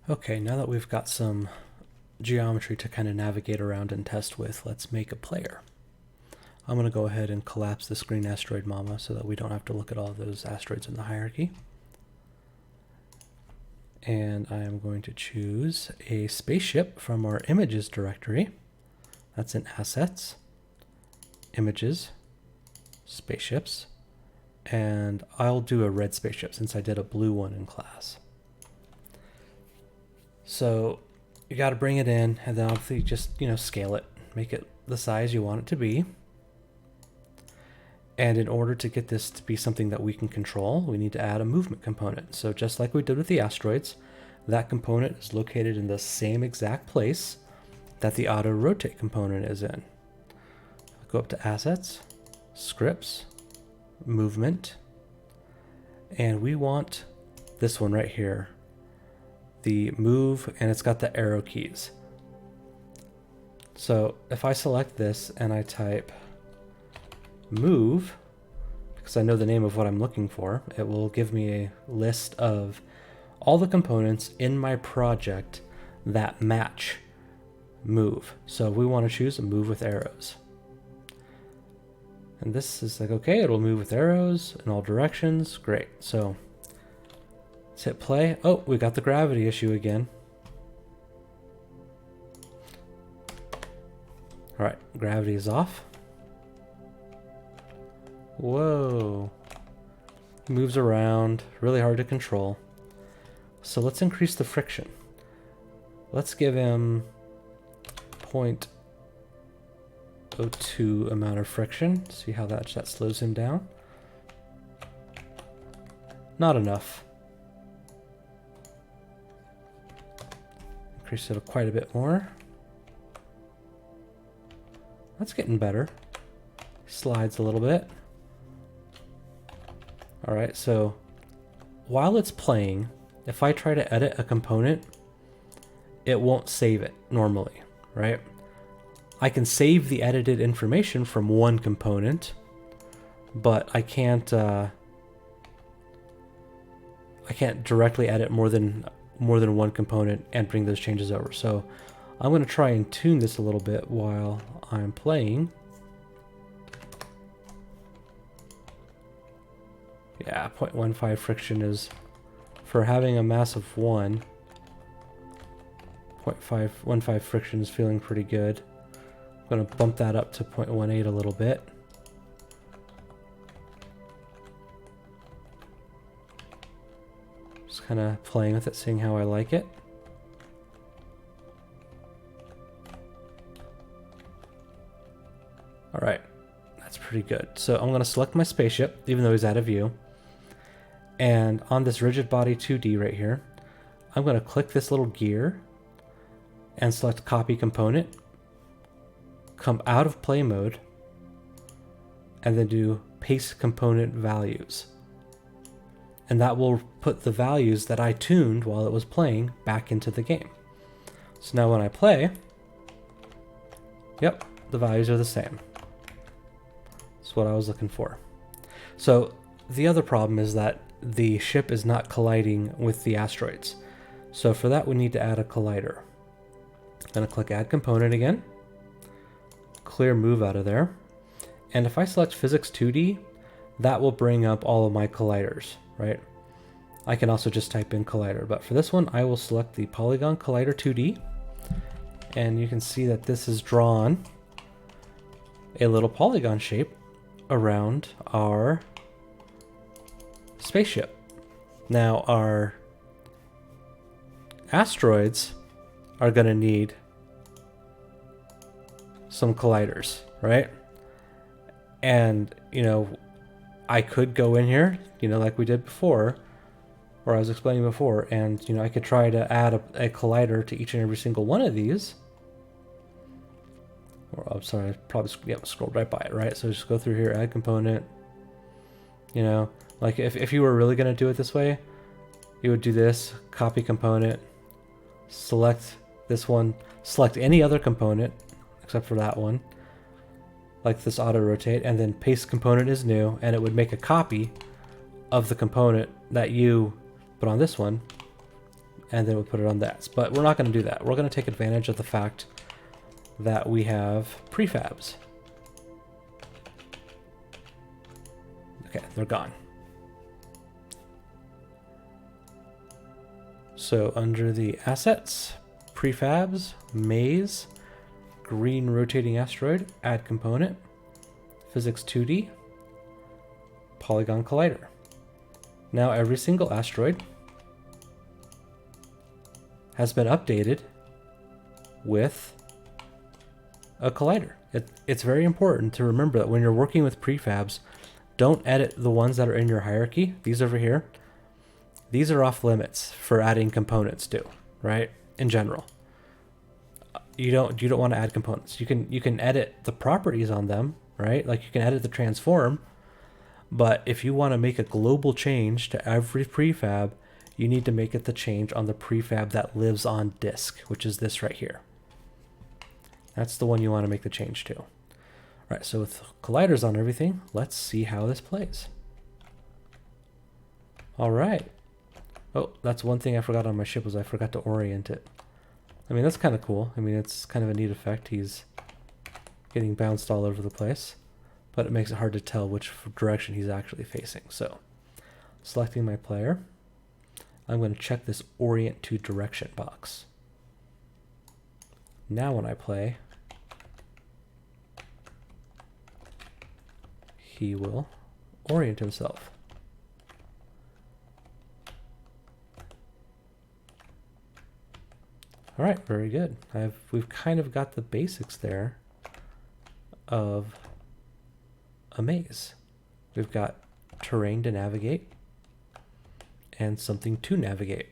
Okay, now that we've got some geometry to kind of navigate around and test with, let's make a player. I'm going to go ahead and collapse this green asteroid mama so that we don't have to look at all those asteroids in the hierarchy. And I am going to choose a spaceship from our images directory. That's in assets, images, spaceships, and I'll do a red spaceship since I did a blue one in class. So you got to bring it in and then obviously just, scale it, make it the size you want it to be. And in order to get this to be something that we can control, we need to add a movement component. So just like we did with the asteroids, that component is located in the same exact place that the auto rotate component is in. Go up to assets, scripts, movement, and we want this one right here, the move, and it's got the arrow keys. So if I select this and I type move, because I know the name of what I'm looking for, it will give me a list of all the components in my project that match move. So we want to choose a move with arrows. And this is like, okay, it'll move with arrows in all directions. Great. So let's hit play. Oh, we got the gravity issue again. All right, gravity is off. Whoa. He moves around, really hard to control. So let's increase the friction. Let's give him 0.02 amount of friction. See how that slows him down? Not enough. Increase it quite a bit more. That's getting better. Slides a little bit. All right, so while it's playing, if I try to edit a component, it won't save it normally, right? I can save the edited information from one component, but I can't directly edit more than one component and bring those changes over. So I'm going to try and tune this a little bit while I'm playing. Yeah, 0.15 friction is, for having a mass of 1, 0.15 friction is feeling pretty good. I'm going to bump that up to 0.18 a little bit. Just kind of playing with it, seeing how I like it. All right, that's pretty good. So I'm going to select my spaceship, even though he's out of view. And on this rigid body 2D right here, I'm going to click this little gear and select copy component, come out of play mode, and then do paste component values. And that will put the values that I tuned while it was playing back into the game. So now when I play, yep, the values are the same. That's what I was looking for. So the other problem is that the ship is not colliding with the asteroids. So for that, we need to add a collider. I'm going to click Add Component again, clear Move out of there. And if I select Physics 2D, that will bring up all of my colliders, right? I can also just type in collider, but for this one, I will select the Polygon Collider 2D. And you can see that this has drawn a little polygon shape around our spaceship. Now our asteroids are going to need some colliders, right? And, I could go in here, like we did before, or I was explaining before, and, I could try to add a collider to each and every single one of these. Or, I'm sorry, I probably scrolled right by it, right? So just go through here, add component, like if you were really going to do it this way, you would do this, copy component, select this one, select any other component except for that one, like this auto rotate, and then paste component is new, and it would make a copy of the component that you put on this one, and then we'll put it on that. But we're not going to do that. We're going to take advantage of the fact that we have prefabs. Okay, they're gone. So under the assets, prefabs, maze, green rotating asteroid, add component, physics 2D, polygon collider. Now every single asteroid has been updated with a collider. It's very important to remember that when you're working with prefabs, don't edit the ones that are in your hierarchy. These over here, these are off limits for adding components to, right? In general, you don't want to add components. You can edit the properties on them, right? Like you can edit the transform, but if you want to make a global change to every prefab, you need to make it the change on the prefab that lives on disk, which is this right here. That's the one you want to make the change to. All right, so with colliders on everything, let's see how this plays. All right. Oh, that's one thing I forgot on my ship was I forgot to orient it. I mean, that's kind of cool. I mean, it's kind of a neat effect. He's getting bounced all over the place, but it makes it hard to tell which direction he's actually facing. So selecting my player, I'm going to check this orient to direction box. Now when I play, he will orient himself. All right, very good. We've kind of got the basics there of a maze. We've got terrain to navigate and something to navigate.